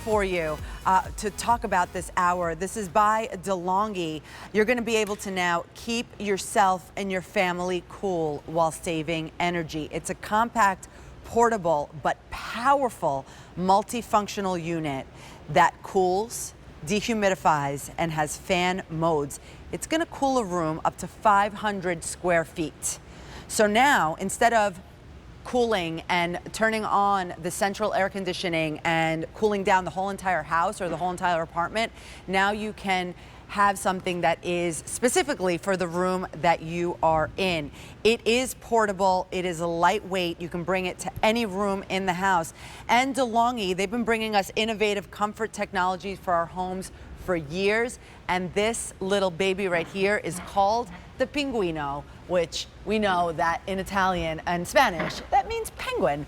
for you to talk about this hour. This is by DeLonghi. You're going to be able to now keep yourself and your family cool while saving energy. It's a compact, portable, but powerful multifunctional unit that cools, dehumidifies, and has fan modes. It's going to cool a room up to 500 square feet. So now, instead of cooling and turning on the central air conditioning and cooling down the whole entire house or the whole entire apartment, now you can have something that is specifically for the room that you are in. It is portable, it is a lightweight, you can bring it to any room in the house. And DeLonghi, they've been bringing us innovative comfort technologies for our homes for years, and this little baby right here is called the Pinguino, which we know that in Italian and Spanish, that means penguin.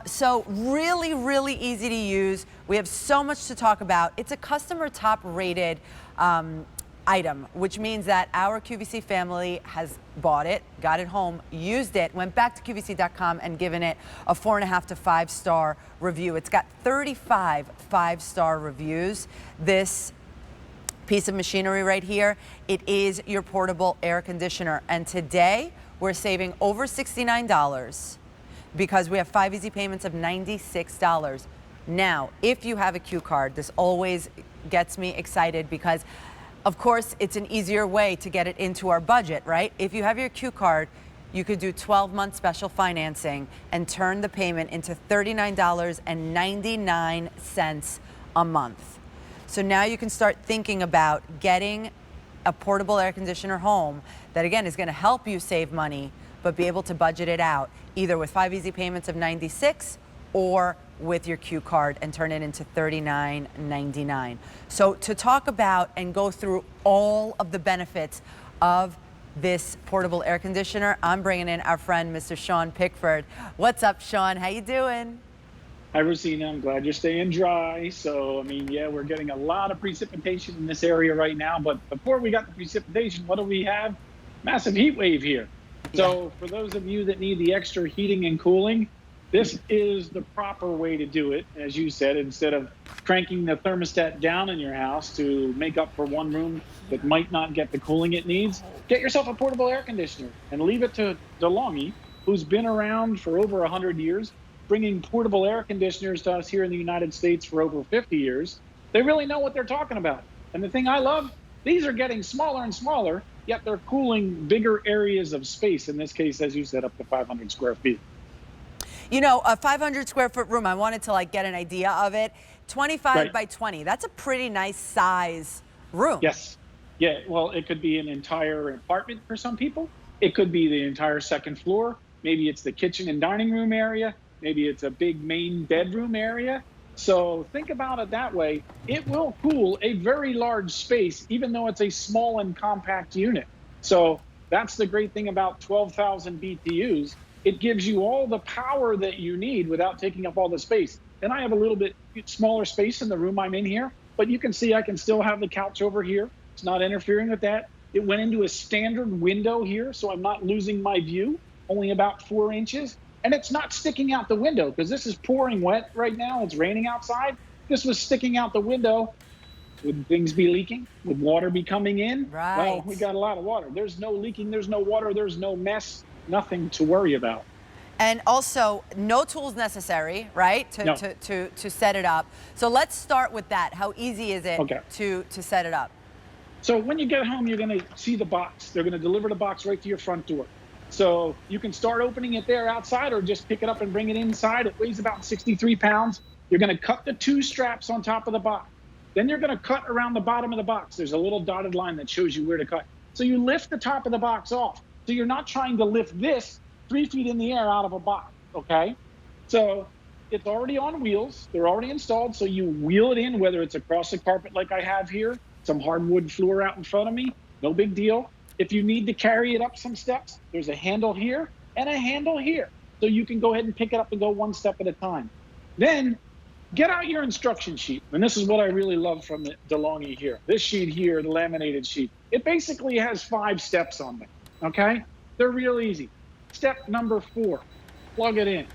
So really, really easy to use. We have so much to talk about. It's a customer top rated item, which means that our QVC family has bought it, got it home, used it, went back to QVC.com and given it a 4.5 to 5 star review. It's got 35 5-star reviews. This piece of machinery right here, it is your portable air conditioner. And today we're saving over $69 because we have 5 easy payments of $96. Now, if you have a Q card, this always gets me excited because of course it's an easier way to get it into our budget, right? If you have your Q card, you could do 12-month special financing and turn the payment into $39.99 a month. So now you can start thinking about getting a portable air conditioner home that, again, is going to help you save money, but be able to budget it out either with 5 easy payments of $96 or with your Q card and turn it into $39.99. So to talk about and go through all of the benefits of this portable air conditioner, I'm bringing in our friend, Mr. Sean Pickford. What's up, Sean? How you doing? Hi, Rosina. I'm glad you're staying dry. So, I mean, yeah, we're getting a lot of precipitation in this area right now. But before we got the precipitation, what do we have? Massive heat wave here. Yeah. So for those of you that need the extra heating and cooling, this is the proper way to do it. As you said, instead of cranking the thermostat down in your house to make up for one room that might not get the cooling it needs, get yourself a portable air conditioner and leave it to DeLonghi, who's been around for over 100 years. Bringing portable air conditioners to us here in the United States for over 50 years. They really know what they're talking about. And the thing I love, these are getting smaller and smaller, yet they're cooling bigger areas of space. In this case, as you said, up to 500 square feet. You know, a 500 square foot room, I wanted to get an idea of it. 25 by 20, that's a pretty nice size room. Yes. Yeah, well, it could be an entire apartment for some people. It could be the entire second floor. Maybe it's the kitchen and dining room area. Maybe it's a big main bedroom area. So think about it that way. It will cool a very large space, even though it's a small and compact unit. So that's the great thing about 12,000 BTUs. It gives you all the power that you need without taking up all the space. And I have a little bit smaller space in the room I'm in here, but you can see I can still have the couch over here. It's not interfering with that. It went into a standard window here, so I'm not losing my view, only about 4 inches. And it's not sticking out the window because this is pouring wet right now. It's raining outside. This was sticking out the window. Would things be leaking? Would water be coming in? Right. Well, we got a lot of water. There's no leaking. There's no water. There's no mess. Nothing to worry about. And also, no tools necessary, right, to set it up. So let's start with that. How easy is it to set it up? So when you get home, you're going to see the box. They're going to deliver the box right to your front door. So you can start opening it there outside or just pick it up and bring it inside. It weighs about 63 pounds. You're going to cut the 2 straps on top of the box. Then you're going to cut around the bottom of the box. There's a little dotted line that shows you where to cut. So you lift the top of the box off. So you're not trying to lift this 3 feet in the air out of a box, okay? So it's already on wheels. They're already installed. So you wheel it in, whether it's across the carpet like I have here, some hardwood floor out in front of me, no big deal. If you need to carry it up some steps, there's a handle here and a handle here. So you can go ahead and pick it up and go 1 step at a time. Then get out your instruction sheet. And this is what I really love from the DeLonghi here. This sheet here, the laminated sheet, it basically has 5 steps on them, okay? They're real easy. Step number 4, plug it in.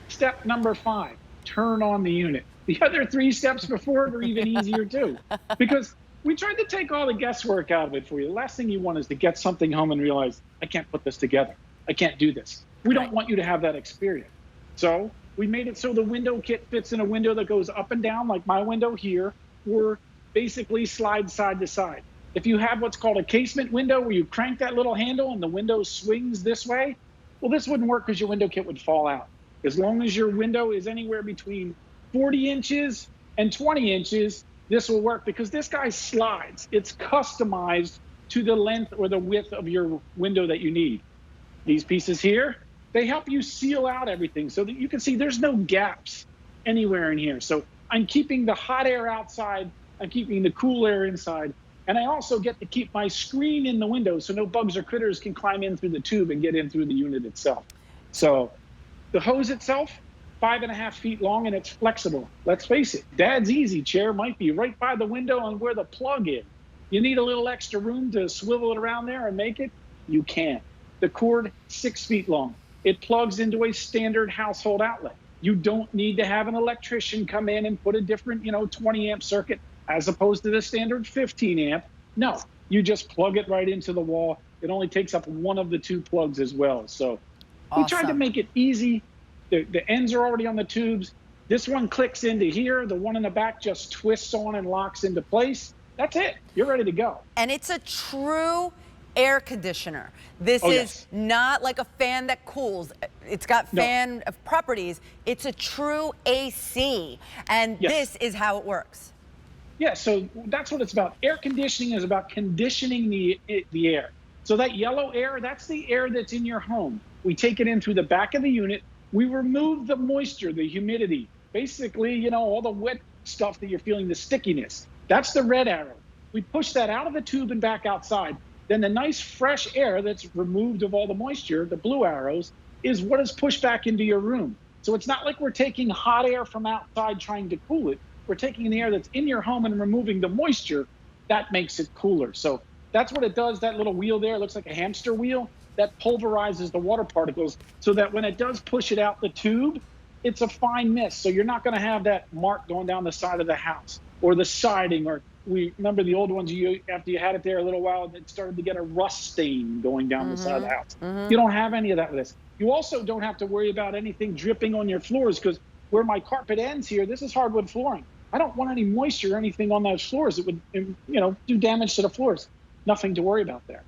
Step number 5, turn on the unit. The other 3 steps before it are even easier too, because we tried to take all the guesswork out of it for you. The last thing you want is to get something home and realize, I can't put this together. I can't do this. We don't want you to have that experience. So we made it so the window kit fits in a window that goes up and down, like my window here, or basically slides side to side. If you have what's called a casement window, where you crank that little handle and the window swings this way, well, this wouldn't work because your window kit would fall out. As long as your window is anywhere between 40 inches and 20 inches, this will work, because this guy slides. It's customized to the length or the width of your window that you need. These pieces here, they help you seal out everything so that you can see there's no gaps anywhere in here. So I'm keeping the hot air outside, I'm keeping the cool air inside, and I also get to keep my screen in the window so no bugs or critters can climb in through the tube and get in through the unit itself. So the hose itself, 5.5 feet long, and it's flexible. Let's face it, Dad's easy chair might be right by the window on where the plug is. You need a little extra room to swivel it around there and make it? You can. The cord, 6 feet long. It plugs into a standard household outlet. You don't need to have an electrician come in and put a different, 20 amp circuit as opposed to the standard 15 amp. No, you just plug it right into the wall. It only takes up one of the 2 plugs as well. So we tried to make it easy. The ends are already on the tubes. This one clicks into here. The one in the back just twists on and locks into place. That's it. You're ready to go. And it's a true air conditioner. This is not like a fan that cools. It's got fan properties. It's a true AC. And this is how it works. Yeah, so that's what it's about. Air conditioning is about conditioning the air. So that yellow air, that's the air that's in your home. We take it in through the back of the unit. We remove the moisture, the humidity, basically, all the wet stuff that you're feeling, the stickiness. That's the red arrow. We push that out of the tube and back outside. Then the nice fresh air that's removed of all the moisture, the blue arrows, is what is pushed back into your room. So it's not like we're taking hot air from outside trying to cool it. We're taking the air that's in your home and removing the moisture. That makes it cooler. So that's what it does. That little wheel there looks like a hamster wheel. That pulverizes the water particles so that when it does push it out the tube, it's a fine mist. So you're not going to have that mark going down the side of the house or the siding, or we remember the old ones, after you had it there a little while, it started to get a rust stain going down the side of the house. You don't have any of that with this. You also don't have to worry about anything dripping on your floors, because where my carpet ends here, this is hardwood flooring. I don't want any moisture or anything on those floors. It would, do damage to the floors. Nothing to worry about there.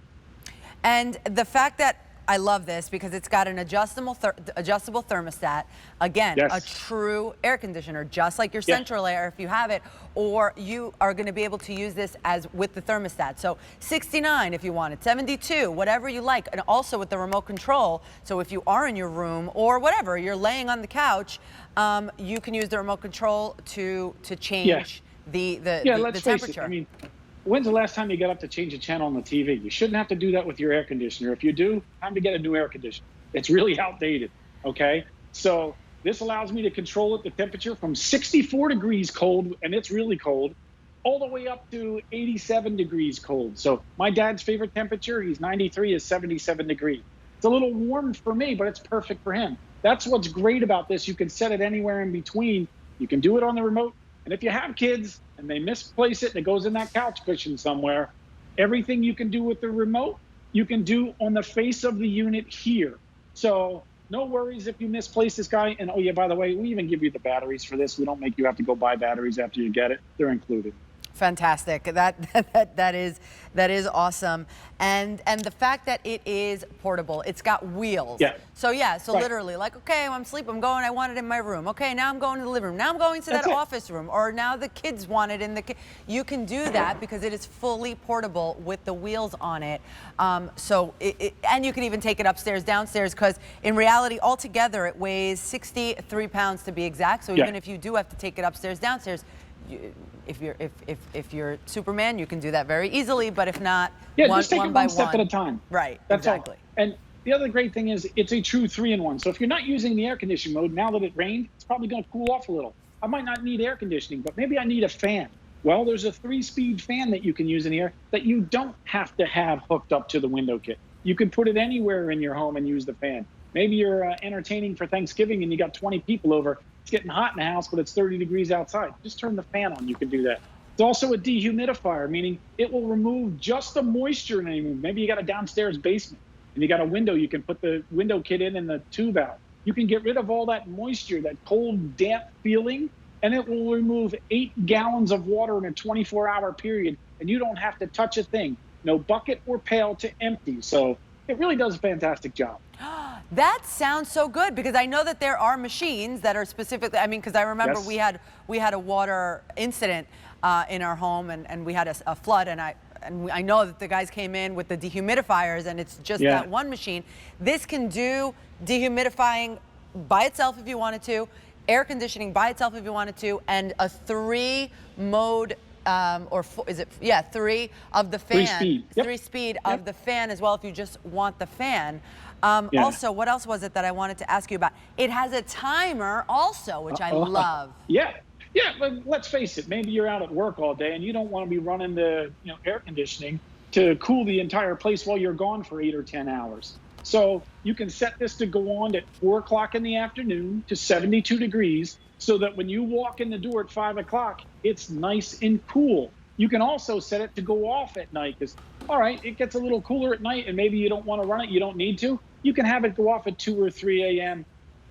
And the fact that I love this because it's got an adjustable thermostat. Again, a true air conditioner, just like your central air if you have it, or you are going to be able to use this as with the thermostat. So 69 if you want it, 72, whatever you like, and also with the remote control. So if you are in your room or whatever, you're laying on the couch, you can use the remote control to change the temperature. I mean, when's the last time you got up to change a channel on the TV? You shouldn't have to do that with your air conditioner. If you do, time to get a new air conditioner. It's really outdated, okay? So this allows me to control it, the temperature from 64 degrees cold, and it's really cold, all the way up to 87 degrees cold. So my dad's favorite temperature, he's 93, is 77 degrees. It's a little warm for me, but it's perfect for him. That's what's great about this. You can set it anywhere in between. You can do it on the remote. And if you have kids and they misplace it and it goes in that couch cushion somewhere, everything you can do with the remote, you can do on the face of the unit here. So no worries if you misplace this guy. And oh yeah, by the way, we even give you the batteries for this. We don't make you have to go buy batteries after you get it. They're included. Fantastic. That is awesome. And the fact that it is portable, it's got wheels. So literally, like, okay, I'm asleep, I want it in my room. Okay, now I'm going to the living room. Now I'm going to that office room, or now the kids want it in the you can do that because it is fully portable with the wheels on it. And you can even take it upstairs, downstairs, because in reality, altogether, it weighs 63 pounds to be exact. So even if you do have to take it upstairs, downstairs, if you're Superman, you can do that very easily. But if not, just take it one step at a time. Right. That's exactly. All. And the other great thing is it's a true 3-in-1. So if you're not using the air conditioning mode, now that it rained, it's probably going to cool off a little. I might not need air conditioning, but maybe I need a fan. Well, there's a 3-speed fan that you can use in here that you don't have to have hooked up to the window kit. You can put it anywhere in your home and use the fan. Maybe you're entertaining for Thanksgiving and you got 20 people over. it's getting hot in the house, but it's 30 degrees outside. Just turn the fan on. You can do that. It's also a dehumidifier, meaning it will remove just the moisture in any room. Maybe you got a downstairs basement and you got a window. You can put the window kit in and the tube out. You can get rid of all that moisture, that cold, damp feeling, and it will remove 8 gallons of water in a 24-hour period, and you don't have to touch a thing. No bucket or pail to empty. So it really does a fantastic job. That sounds so good, because I know that there are machines that are specifically, I mean, because I remember Yes. we had a water incident in our home, and we had a flood, and I know that the guys came in with the dehumidifiers, and it's just that one machine. This can do dehumidifying by itself if you wanted to, air conditioning by itself if you wanted to, and a 3-mode three of the fan, 3-speed. Yep. 3-speed of the fan as well if you just want the fan. Also, what else was it that I wanted to ask you about? It has a timer also, which I love. Yeah, but let's face it, maybe you're out at work all day and you don't want to be running the air conditioning to cool the entire place while you're gone for 8 or 10 hours. So you can set this to go on at 4 o'clock in the afternoon to 72 degrees so that when you walk in the door at 5 o'clock, it's nice and cool. You can also set it to go off at night because, all right, it gets a little cooler at night and maybe you don't want to run it, you don't need to. You can have it go off at 2 or 3 a.m.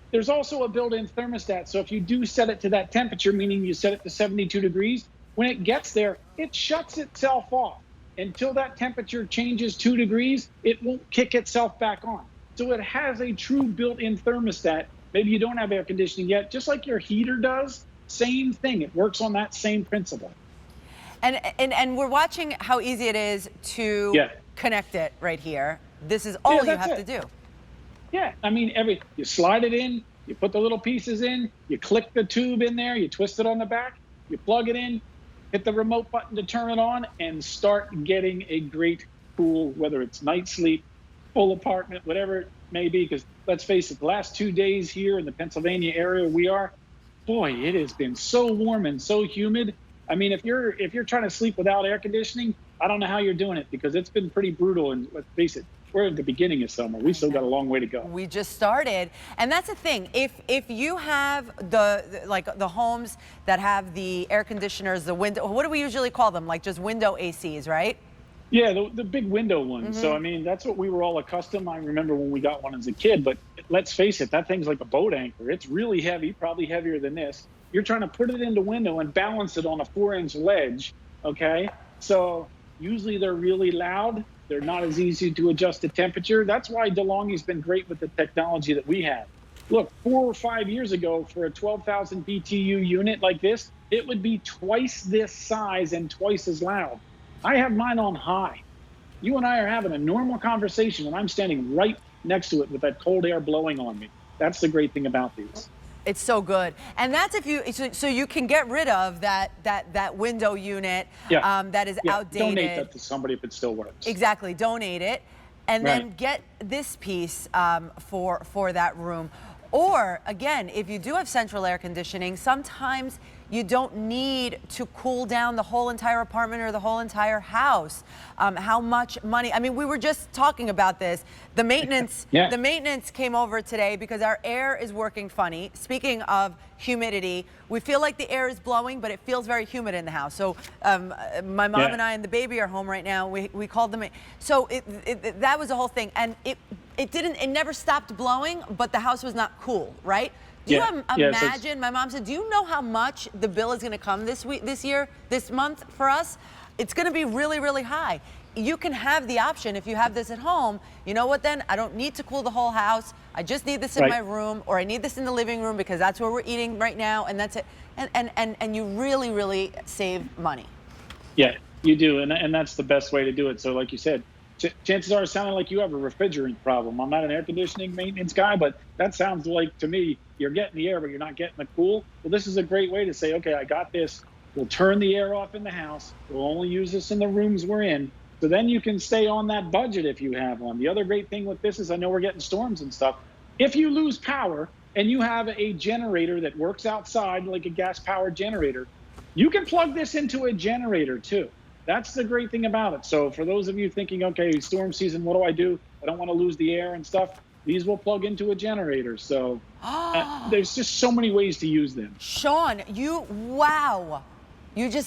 There's also a built-in thermostat. So if you do set it to that temperature, meaning you set it to 72 degrees, when it gets there, it shuts itself off. Until that temperature changes 2 degrees, it won't kick itself back on. So it has a true built-in thermostat. Maybe you don't have air conditioning yet, just like your heater does, same thing. It works on that same principle. And we're watching how easy it is to connect it right here. This is all you have to do. Yeah, I mean, you slide it in, you put the little pieces in, you click the tube in there, you twist it on the back, you plug it in, hit the remote button to turn it on, and start getting a great cool, whether it's night sleep, full apartment, whatever it may be. Because let's face it, the last 2 days here in the Pennsylvania area we are, boy, it has been so warm and so humid. I mean, if you're trying to sleep without air conditioning, I don't know how you're doing it, because it's been pretty brutal. And let's face it, we're at the beginning of summer. We still got a long way to go. We just started, and that's the thing. If you have the homes that have the air conditioners, the window, what do we usually call them? Like just window ACs, right? Yeah, the big window ones. So I mean, that's what we were all accustomed. I remember when we got one as a kid. But let's face it, that thing's like a boat anchor. It's really heavy, probably heavier than this. You're trying to put it in the window and balance it on a 4-inch ledge. Okay, so usually they're really loud. They're not as easy to adjust the temperature. That's why DeLonghi's been great with the technology that we have. Look, 4 or 5 years ago, for a 12,000 BTU unit like this, it would be twice this size and twice as loud. I have mine on high. You and I are having a normal conversation when I'm standing right next to it with that cold air blowing on me. That's the great thing about these. It's so good, and that's so you can get rid of that window unit that is outdated. Donate that to somebody if it still works. Exactly, donate it, and then get this piece for that room. Or again, if you do have central air conditioning, sometimes you don't need to cool down the whole entire apartment or the whole entire house. How much money? I mean, we were just talking about this. The maintenance, the maintenance came over today because our air is working funny. Speaking of humidity, we feel like the air is blowing, but it feels very humid in the house. So my mom and I and the baby are home right now. We called them. So that was the whole thing, and it never stopped blowing, but the house was not cool, right? Do you imagine? My mom said, "Do you know how much the bill is going to come this month for us? It's going to be really, really high." You can have the option if you have this at home. You know what? Then I don't need to cool the whole house. I just need this in my room, or I need this in the living room because that's where we're eating right now, and that's it. And you really, really save money. Yeah, you do, and that's the best way to do it. So, like you said, chances are it sounded like you have a refrigerant problem. I'm not an air conditioning maintenance guy, but that sounds like to me you're getting the air, but you're not getting the cool. Well, this is a great way to say, okay, I got this. We'll turn the air off in the house. We'll only use this in the rooms we're in. So then you can stay on that budget if you have one. The other great thing with this is I know we're getting storms and stuff. If you lose power and you have a generator that works outside, like a gas-powered generator, you can plug this into a generator too. That's the great thing about it. So for those of you thinking, okay, storm season, what do? I don't want to lose the air and stuff. These will plug into a generator. So there's just so many ways to use them. Sean, wow. You just